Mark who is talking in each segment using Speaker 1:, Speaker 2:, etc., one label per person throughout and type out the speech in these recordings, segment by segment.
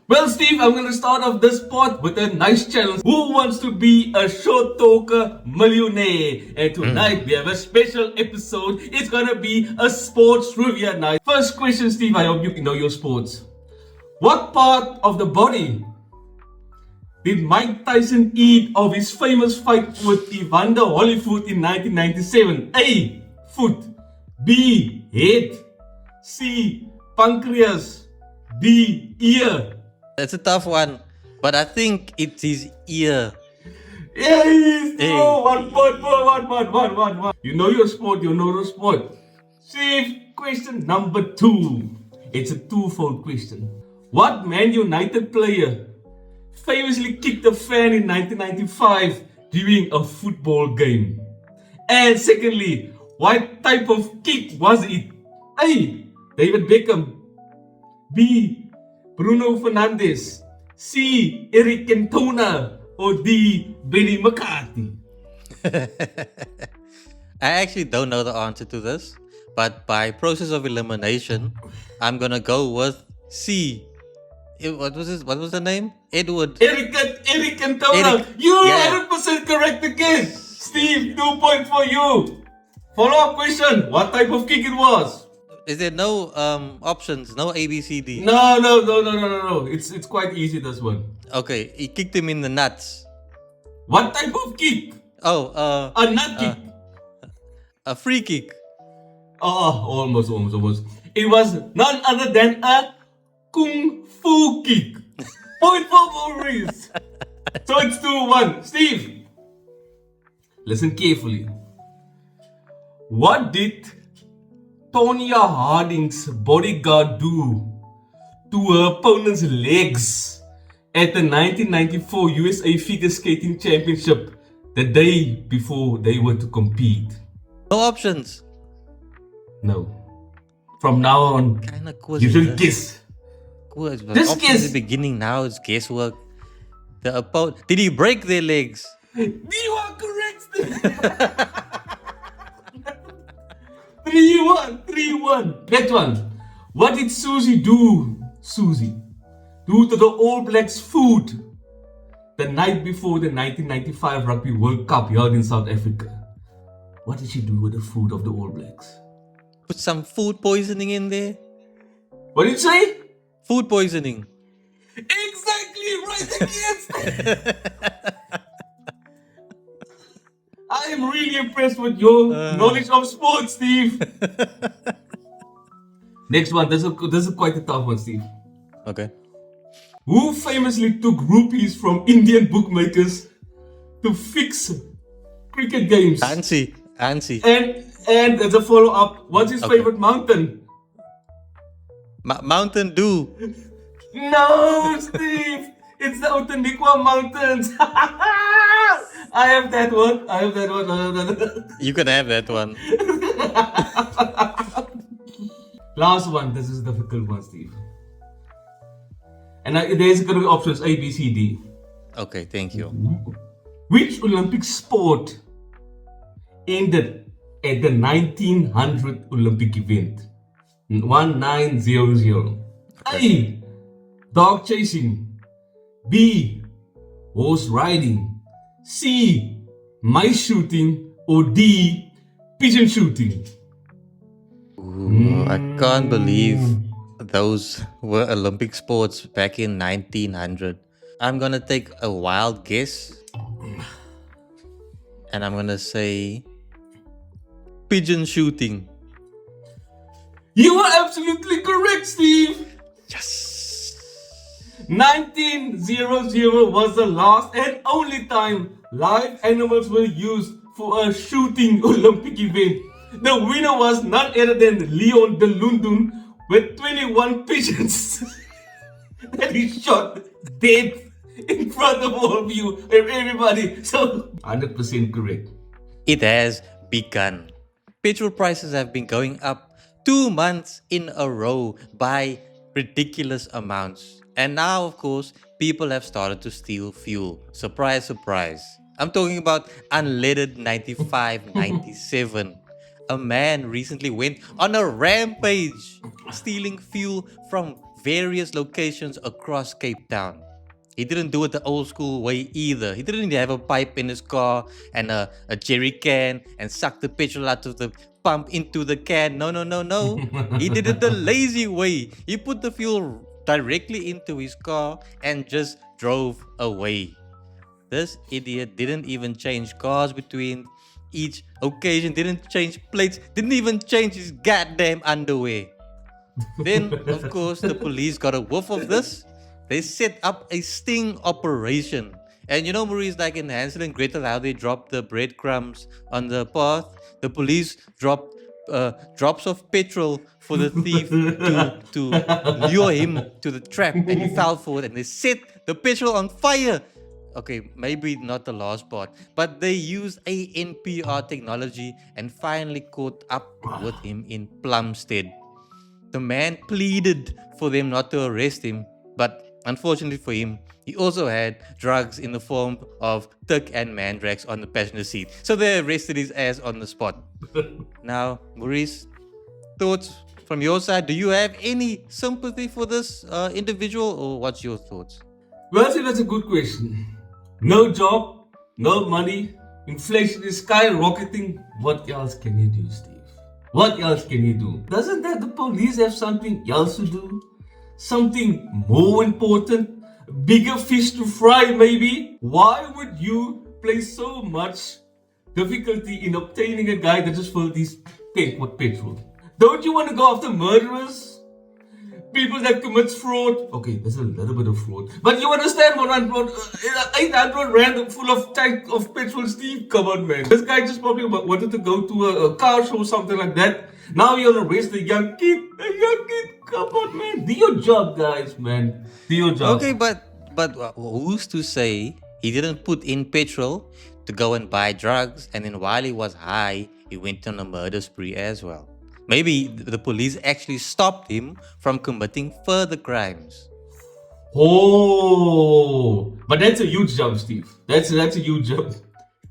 Speaker 1: Well, Steve, I'm going to start off this part with a nice challenge. Who wants to be a short talker millionaire? And tonight we have a special episode. It's going to be a sports trivia night. First question, Steve, I hope you know your sports. What part of the body did Mike Tyson eat of his famous fight with Evander Holyfield in 1997? A. Foot. B. Head. C. Pancreas. D. Ear.
Speaker 2: That's a tough one, but I think it's his ear.
Speaker 1: Yes!
Speaker 2: Hey.
Speaker 1: Oh, 1 point, 1. You know your sport, you know your sport. Steve, question number 2. It's a twofold question. What Man United player famously kicked a fan in 1995 during a football game? And secondly, what type of kick was it? A. David Beckham. B. Bruno Fernandes. C. Eric Cantona. Or D. Benny McCarthy.
Speaker 2: I actually don't know the answer to this, but by process of elimination, I'm gonna go with C. What was the name? Edward.
Speaker 1: Eric Cantona.
Speaker 2: Eric.
Speaker 1: You're
Speaker 2: Yeah.
Speaker 1: 100% correct again. Steve, 2 points for you. Follow-up question. What type of kick it was?
Speaker 2: Is there no options? No A, B, C, D?
Speaker 1: No. It's quite easy, this one.
Speaker 2: Okay, he kicked him in the nuts.
Speaker 1: What type of kick?
Speaker 2: Oh,
Speaker 1: A nut kick.
Speaker 2: a free kick.
Speaker 1: Oh, almost. It was none other than a kung fu kick. Point for Maurice. So it's 2-1. Steve, listen carefully. What did Tonya Harding's bodyguard do to her opponent's legs at the 1994 USA Figure Skating Championship the day before they were to compete?
Speaker 2: No options.
Speaker 1: No. From now on,
Speaker 2: Kinda cool.
Speaker 1: you should guess.
Speaker 2: Cool.
Speaker 1: Just guess.
Speaker 2: At the beginning, now it's guesswork. The opponent. Did he break their legs?
Speaker 1: You are correct, Steve. 3-1. Next one. What did Susie do to the All Blacks food the night before the 1995 Rugby World Cup held in South Africa? What did she do with the food of the All Blacks?
Speaker 2: Put some food poisoning in there.
Speaker 1: What did you say?
Speaker 2: Food poisoning.
Speaker 1: Exactly right again. I am really impressed with your knowledge of sports, Steve. Next one. This is quite a tough one, Steve.
Speaker 2: Okay.
Speaker 1: Who famously took rupees from Indian bookmakers to fix cricket games?
Speaker 2: Ansi.
Speaker 1: And as a follow-up, what's his favorite mountain?
Speaker 2: Mountain Dew.
Speaker 1: No, Steve. It's the Outaniqua Mountains. I have that one.
Speaker 2: You can have that one.
Speaker 1: Last one. This is the difficult one, Steve. And there's going to be options A, B, C, D.
Speaker 2: Okay, thank you.
Speaker 1: Which Olympic sport ended at the 1900 Olympic event? 1900. A. Dog chasing. B. Horse riding. C. Mice shooting. Or D. Pigeon shooting.
Speaker 2: Ooh, I can't believe those were Olympic sports back in 1900. I'm gonna take a wild guess. And I'm gonna say pigeon shooting.
Speaker 1: You are absolutely correct, Steve.
Speaker 2: Yes.
Speaker 1: 1900 was the last and only time live animals were used for a shooting Olympic event. The winner was none other than Leon de Lundun with 21 pigeons that he shot dead in front of all of you and everybody. So 100% correct.
Speaker 2: It has begun. Petrol prices have been going up 2 months in a row by ridiculous amounts. And now, of course, people have started to steal fuel. Surprise, surprise. I'm talking about unleaded 95, 97. A man recently went on a rampage, stealing fuel from various locations across Cape Town. He didn't do it the old school way either. He didn't have a pipe in his car and a jerry can and suck the petrol out of the pump into the can. No, no, no, no. He did it the lazy way. He put the fuel directly into his car and just drove away. This idiot didn't even change cars between each occasion, didn't change plates, didn't even change his goddamn underwear. Then, of course, the police got a whiff of this. They set up a sting operation. And you know, Maurice, like in Hansel and Gretel, how they dropped the breadcrumbs on the path? The police dropped drops of petrol for the thief to lure him to the trap, and he fell for it, and they set the petrol on fire. Okay, maybe not the last part, but they used ANPR technology and finally caught up with him in Plumstead. The man pleaded for them not to arrest him, but unfortunately for him, he also had drugs in the form of thick and mandrax on the passenger seat. So they arrested his ass on the spot. Now, Maurice, thoughts from your side? Do you have any sympathy for this individual, or what's your thoughts?
Speaker 1: Well, see, that's a good question. No job, no money, inflation is skyrocketing. What else can you do, Steve? What else can you do? Doesn't that the police have something else to do? Something more important? Bigger fish to fry, maybe? Why would you place so much difficulty in obtaining a guy that just filled his tank with petrol? Don't you want to go after murderers? People that commit fraud. Okay, there's a little bit of fraud. But you understand what 800 rand full of tank of petrol, Steve? Come on, man. This guy just probably wanted to go to a car show or something like that. Now you'll arrest a young kid. A young kid. Come on, man. Do your job, guys, man. Do your job.
Speaker 2: Okay, but who's to say he didn't put in petrol to go and buy drugs, and then while he was high, he went on a murder spree as well? Maybe the police actually stopped him from committing further crimes.
Speaker 1: Oh, but that's a huge jump, Steve. That's a huge jump.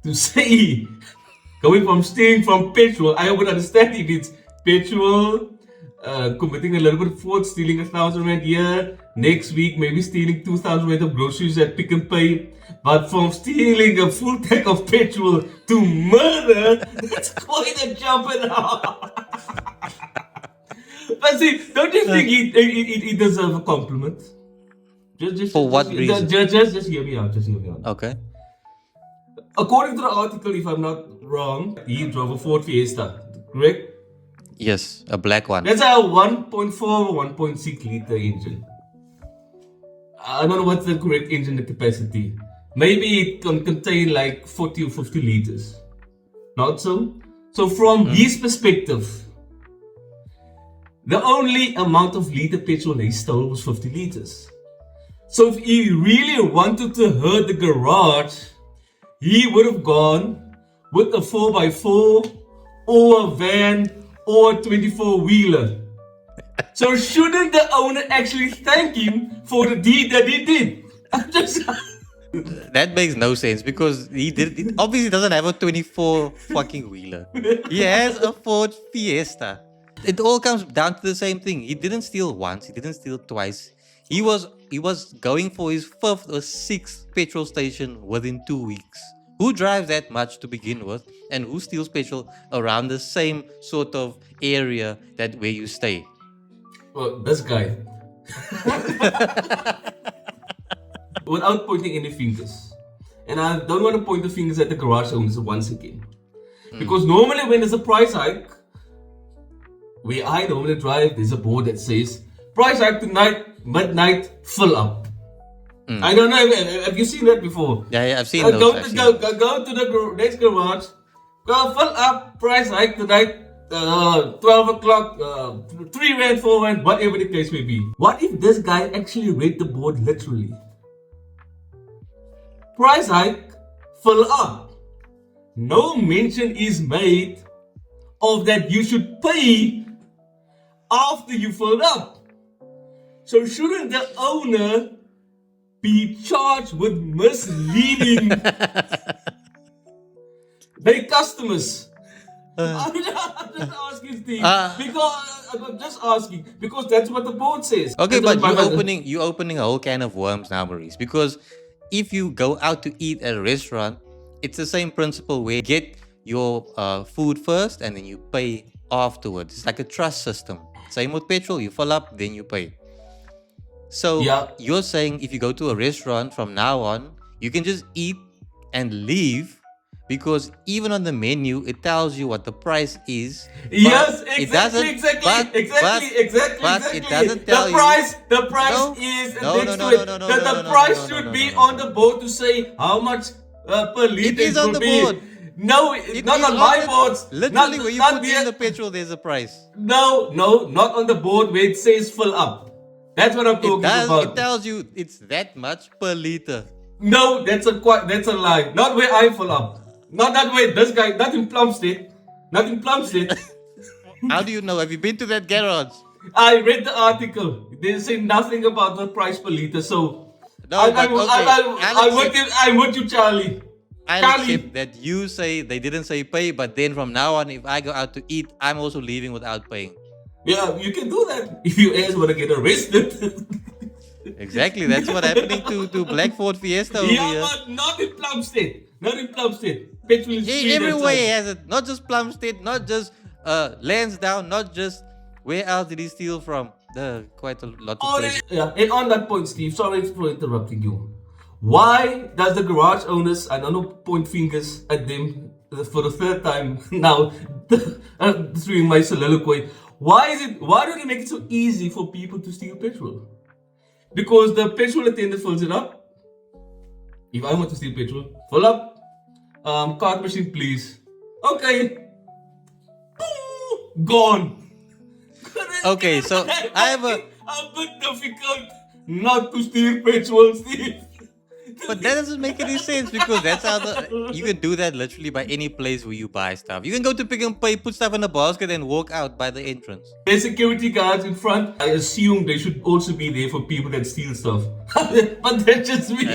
Speaker 1: To say, going from stealing from petrol, I would understand if it's petrol, committing a little bit of fraud, stealing 1,000 rand here, next week maybe stealing 2,000 rand of groceries at Pick and Pay. But from stealing a full tank of petrol to murder, that's quite a jump and a half. But see, don't you think he deserves a compliment?
Speaker 2: For what reason?
Speaker 1: Just hear me out. Just hear me out.
Speaker 2: Okay.
Speaker 1: According to the article, if I'm not wrong, he drove a Ford Fiesta, correct?
Speaker 2: Yes, a black one.
Speaker 1: That's a 1.4 or 1.6 liter engine. I don't know what's the correct engine capacity. Maybe it can contain like 40 or 50 liters. Not so? So from his perspective, the only amount of liter petrol he stole was 50 liters. So if he really wanted to hurt the garage, he would have gone with a 4x4 or a van or a 24-wheeler. So shouldn't the owner actually thank him for the deed that he did? I'm just...
Speaker 2: That makes no sense because he obviously doesn't have a 24 fucking wheeler. He has a Ford Fiesta. It all comes down to the same thing. He didn't steal once, he didn't steal twice. He was going for his 5th or 6th petrol station within 2 weeks. Who drives that much to begin with, and who steals petrol around the same sort of area that where you stay?
Speaker 1: Well, this guy. Without pointing any fingers. And I don't want to point the fingers at the garage owners once again. Because normally when there's a price hike, where I normally drive, there's a board that says, price hike tonight, midnight, fill up. I don't know, have you seen that before?
Speaker 2: Yeah, I've seen those.
Speaker 1: Go to the next garage, go fill up, price hike tonight, 12 o'clock, 3 rand, 4 rand, whatever the case may be. What if this guy actually read the board literally? Price hike, fill up. No mention is made of that you should pay after you filled up. So shouldn't the owner be charged with misleading their customers? I'm just asking, Steve.
Speaker 2: Uh,
Speaker 1: Because I'm just asking because that's what the board says.
Speaker 2: Okay,
Speaker 1: That's what
Speaker 2: but
Speaker 1: my
Speaker 2: you opening a whole can of worms now, Maurice. Because if you go out to eat at a restaurant, it's the same principle where you get your food first and then you pay afterwards. It's like a trust system. Same with petrol, you fill up, then you pay. So
Speaker 1: Yeah.
Speaker 2: you're saying if you go to a restaurant from now on, you can just eat and leave because even on the menu it tells you what the price is,
Speaker 1: Yes,
Speaker 2: but it
Speaker 1: exactly,
Speaker 2: doesn't.
Speaker 1: exactly,
Speaker 2: But
Speaker 1: exactly,
Speaker 2: but
Speaker 1: exactly,
Speaker 2: but it
Speaker 1: exactly.
Speaker 2: doesn't tell you.
Speaker 1: The price
Speaker 2: No,
Speaker 1: is
Speaker 2: no, no,
Speaker 1: next to
Speaker 2: no, no,
Speaker 1: it.
Speaker 2: no, no,
Speaker 1: That
Speaker 2: no,
Speaker 1: the
Speaker 2: no, no, no,
Speaker 1: price
Speaker 2: no, no,
Speaker 1: should
Speaker 2: no,
Speaker 1: be
Speaker 2: no,
Speaker 1: on
Speaker 2: no.
Speaker 1: the board to say how much per
Speaker 2: It
Speaker 1: liter
Speaker 2: is
Speaker 1: it
Speaker 2: on
Speaker 1: will
Speaker 2: the
Speaker 1: be.
Speaker 2: board.
Speaker 1: No,
Speaker 2: It
Speaker 1: not
Speaker 2: is
Speaker 1: on
Speaker 2: on
Speaker 1: my
Speaker 2: the
Speaker 1: boards.
Speaker 2: literally where you
Speaker 1: Not
Speaker 2: put
Speaker 1: the
Speaker 2: in the petrol. There's a price.
Speaker 1: no, no, not on the board where it says fill up. That's what I'm
Speaker 2: It
Speaker 1: talking
Speaker 2: does. It
Speaker 1: about.
Speaker 2: tells you it's that much per liter.
Speaker 1: No, that's a lie. Not where I fill up. Not that way. This guy, not in Plumstead. Not in Plumstead.
Speaker 2: How do you know? Have you been to that garage?
Speaker 1: I read the article. They say nothing about the price per liter. So
Speaker 2: No, but okay.
Speaker 1: I'm with you, Charlie.
Speaker 2: I'll accept
Speaker 1: Charlie.
Speaker 2: that you say they didn't say pay, but then from now on, if I go out to eat, I'm also leaving without paying.
Speaker 1: Yeah, you can do that if you guys want to get arrested.
Speaker 2: Exactly. That's what happening to Black Ford Fiesta over
Speaker 1: Yeah,
Speaker 2: here.
Speaker 1: but not in Plumstead. Not in Plumstead. Petrol is free that
Speaker 2: Everywhere he
Speaker 1: time.
Speaker 2: has it. Not just Plumstead, not just Lansdowne, not just where else did he steal from? Quite a lot of places.
Speaker 1: Yeah, and on that point, Steve, sorry for interrupting you. Why does the garage owners, I don't know, point fingers at them for the third time now during my soliloquy? Why do they make it so easy for people to steal petrol? Because the petrol attendant fills it up. If I want to steal petrol, fill up. Card machine, please. Okay. Gone.
Speaker 2: Okay, so I have a.
Speaker 1: A bit difficult not to steal petrol, Steve.
Speaker 2: But that doesn't make any sense because that's how you can do that literally by any place where you buy stuff. You can go to Pick and Pay, put stuff in a basket, and walk out by the entrance.
Speaker 1: There's security guards in front. I assume they should also be there for people that steal stuff. But that's just me.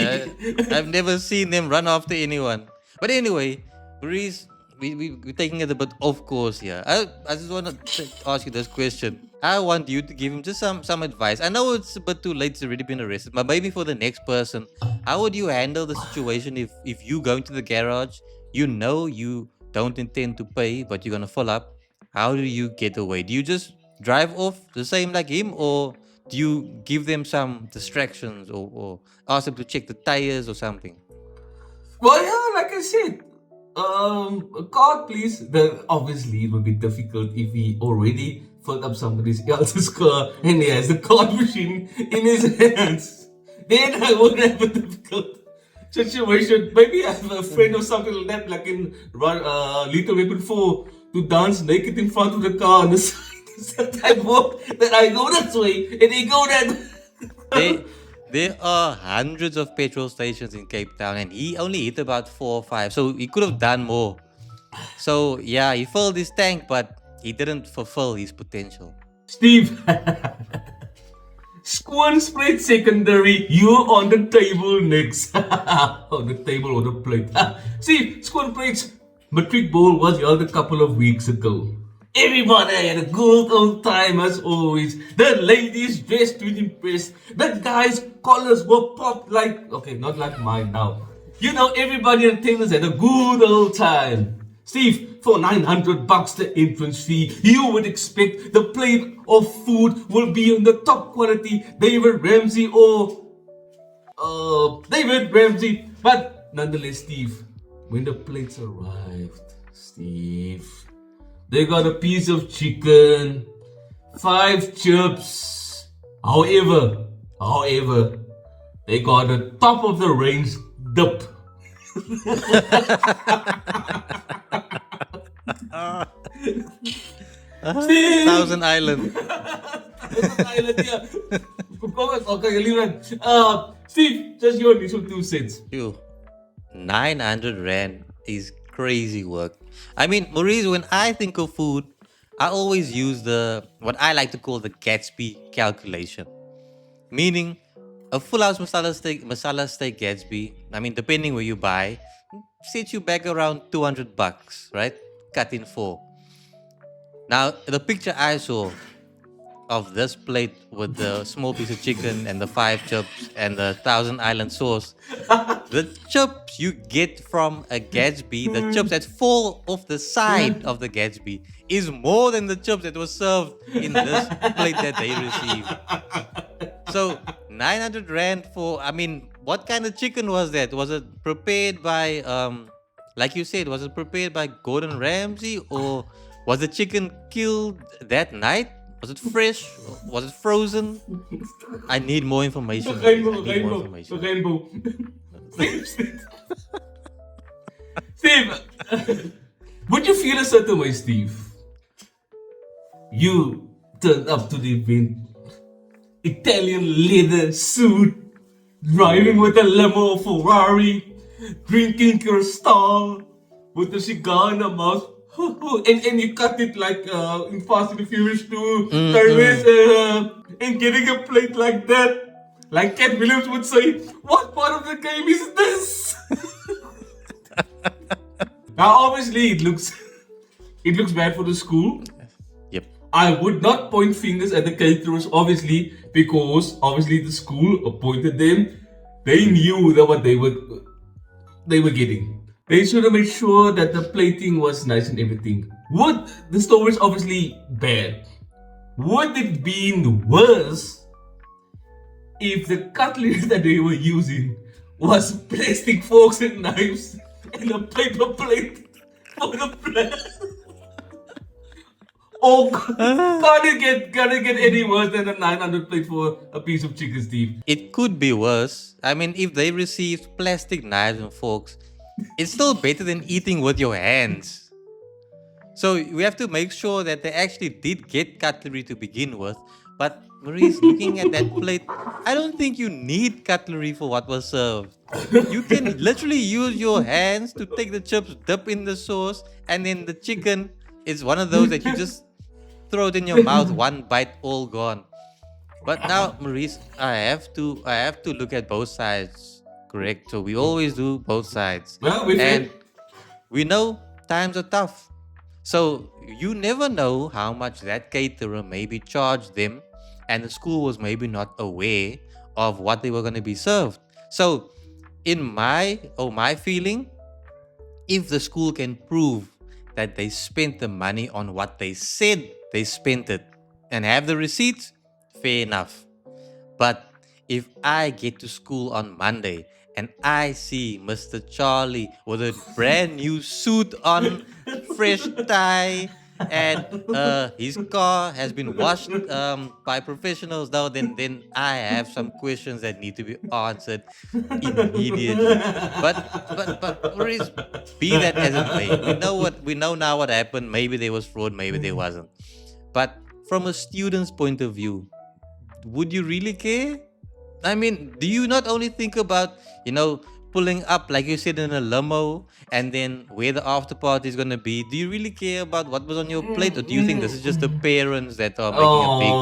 Speaker 2: I've never seen them run after anyone. But anyway, Reese, we're taking it a bit off course here. I just want to ask you this question. I want you to give him just some advice. I know it's a bit too late, it's already been arrested, but maybe for the next person, how would you handle the situation if you go into the garage, you know you don't intend to pay, but you're gonna fill up? How do you get away? Do you just drive off the same like him, or do you give them some distractions, or ask them to check the tires or something?
Speaker 1: Well, yeah, like I said, a card, please. Then obviously it would be difficult if he already filled up somebody else's car and he has the card machine in his hands. Then I would have a difficult situation. Maybe I have a friend or something like that, like in Lethal Weapon 4, to dance naked in front of the car on the side. That walk that I go that way and he go that.
Speaker 2: There, there are hundreds of petrol stations in Cape Town, and he only hit about 4 or 5, so he could have done more. So yeah, he filled his tank, but he didn't fulfill his potential.
Speaker 1: Steve, Squan spread secondary, you on the table next. On the table or the plate. See, Squan spread's Matric Bowl was held a couple of weeks ago. Everybody had a good old time as always. The ladies dressed to impress. The guys' collars were popped like, okay, not like mine now. You know, everybody in attendance had a good old time. Steve, for 900 bucks the entrance fee, you would expect the plate of food will be on the top quality David Ramsey or David Ramsey. But nonetheless, Steve, when the plates arrived, Steve, they got a piece of chicken, 5 chips. However, they got a top of the range dip. Steve!
Speaker 2: Thousand Island.
Speaker 1: Island, yeah. Okay, leave it. Steve, just your initial 2 cents.
Speaker 2: Phew. 900 Rand is crazy work. I mean, Maurice, when I think of food, I always use what I like to call the Gatsby calculation. Meaning, a full house masala steak Gatsby, I mean, depending where you buy, sets you back around 200 bucks, right? Cut in 4. Now, the picture I saw of this plate with the small piece of chicken and the 5 chips and the Thousand Island sauce, the chips you get from a Gatsby, the chips that fall off the side of the Gatsby, is more than the chips that was served in this plate that they received. So 900 rand for, I mean, what kind of chicken was that? Was it prepared by like you said, was it prepared by Gordon Ramsay, or was the chicken killed that night? Was it fresh? Was it frozen? I need more information. Please. I need more information.
Speaker 1: Rainbow. Steve, would you feel a certain way, Steve? You turned up to the event, Italian leather suit, driving with a limo Ferrari, drinking Cristal with a cigar in the mouth. and you cut it like in Fast and the Furious 2, and getting a plate like that. Like Cat Williams would say, what part of the game is this? Now obviously it looks bad for the school.
Speaker 2: Yep.
Speaker 1: I would not point fingers at the caterers, obviously, because obviously the school appointed them. They knew that what they were getting. They should have made sure that the plating was nice and everything. The store is obviously bad. Would it been worse if the cutlery that they were using was plastic forks and knives and a paper plate for the plate? Oh, can it get any worse than a 900 plate for a piece of chicken, Steve?
Speaker 2: It could be worse. I mean, if they received plastic knives and forks, it's still better than eating with your hands. So we have to make sure that they actually did get cutlery to begin with. But Maurice, looking at that plate, I don't think you need cutlery for what was served. You can literally use your hands to take the chips, dip in the sauce, and then the chicken is one of those that you just throw it in your mouth, one bite, all gone. But now, Maurice, I have to look at both sides. Correct. So we always do both sides.
Speaker 1: Well,
Speaker 2: we know times are tough. So you never know how much that caterer maybe charged them, and the school was maybe not aware of what they were going to be served. So in my feeling, if the school can prove that they spent the money on what they said they spent it and have the receipts, fair enough. But if I get to school on Monday and I see Mr. Charlie with a brand new suit on, fresh tie, and his car has been washed by professionals now, then I have some questions that need to be answered immediately. But Maurice, be that as it may, we know now what happened. Maybe there was fraud, maybe there wasn't. But from a student's point of view, would you really care? I mean, do you not only think about, pulling up, like you said, in a limo, and then where the after party is going to be? Do you really care about what was on your plate? Or do you think this is just the parents that are making a big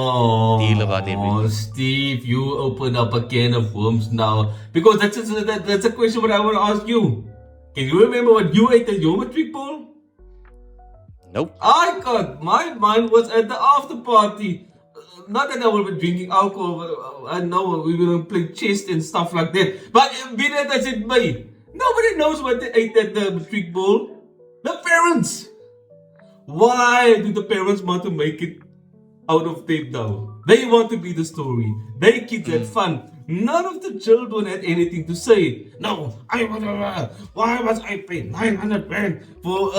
Speaker 2: deal about everything?
Speaker 1: Oh, Steve, you open up a can of worms now. Because that's a question what I want to ask you. Can you remember what you ate at your Matric ball?
Speaker 2: Nope.
Speaker 1: I can't. My mind was at the after party. Not that I will be drinking alcohol. I know we will play chess and stuff like that. But be that as it may, nobody knows what they ate at the Matric ball. The parents. Why do the parents want to make it out of tape now? They want to be the story. They kids had fun. None of the children had anything to say. No, why must I pay 900 rand for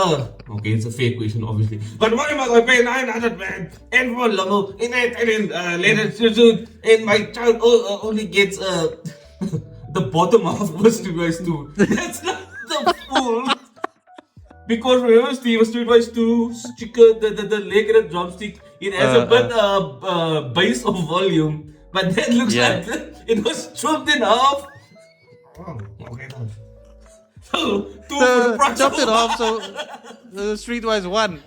Speaker 1: okay, it's a fair question obviously. But why must I pay 900 rand and for limo in Italian leather suit and my child only gets the bottom half of Streetwise 2. That's not the full. Because remember Steve, Streetwise 2 chicken, the leg and the drumstick, it has a bit base of volume. But that looks like it was chopped in half. Oh, okay. So, two for the price
Speaker 2: chopped
Speaker 1: of
Speaker 2: it off, so Streetwise won.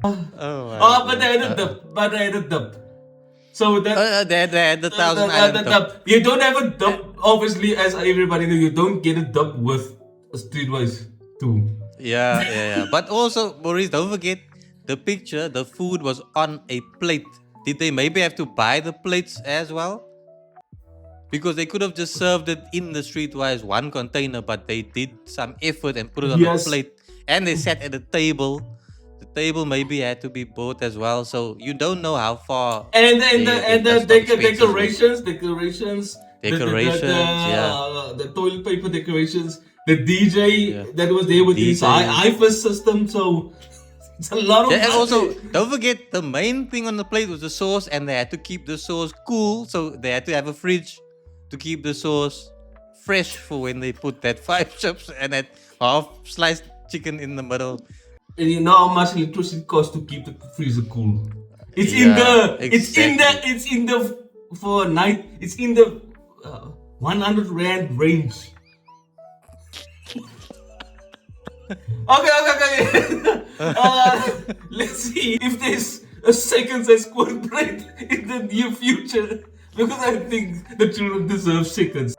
Speaker 1: But they had a dub. So that
Speaker 2: they had the Thousand Island dub.
Speaker 1: You don't have a dub, obviously, as everybody knows. You don't get a dub with a Streetwise 2.
Speaker 2: Yeah. But also, Maurice, don't forget the picture. The food was on a plate. Did they maybe have to buy the plates as well? Because they could have just served it in the streetwise one container, but they did some effort and put it on a
Speaker 1: Yes.
Speaker 2: plate. And they sat at a table. The table maybe had to be bought as well. So you don't know how far
Speaker 1: And
Speaker 2: they
Speaker 1: the
Speaker 2: touched on expenses with.
Speaker 1: decorations,
Speaker 2: Decorations, yeah.
Speaker 1: the toilet paper decorations, the DJ
Speaker 2: Yeah.
Speaker 1: that was there with his
Speaker 2: DJ.
Speaker 1: IFAS system. So it's a lot of
Speaker 2: Yeah, and also,
Speaker 1: money.
Speaker 2: don't forget the main thing on the plate was the sauce, and they had to keep the sauce cool, so they had to have a fridge to keep the sauce fresh for when they put that 5 chips and that half sliced chicken in the middle.
Speaker 1: And you know how much electricity costs to keep the freezer cool. It's
Speaker 2: Yeah,
Speaker 1: it's in the for a night. It's in the 100 rand range. Okay. Let's see if there's a second size squid bread in the near future, because I think the children deserve seconds.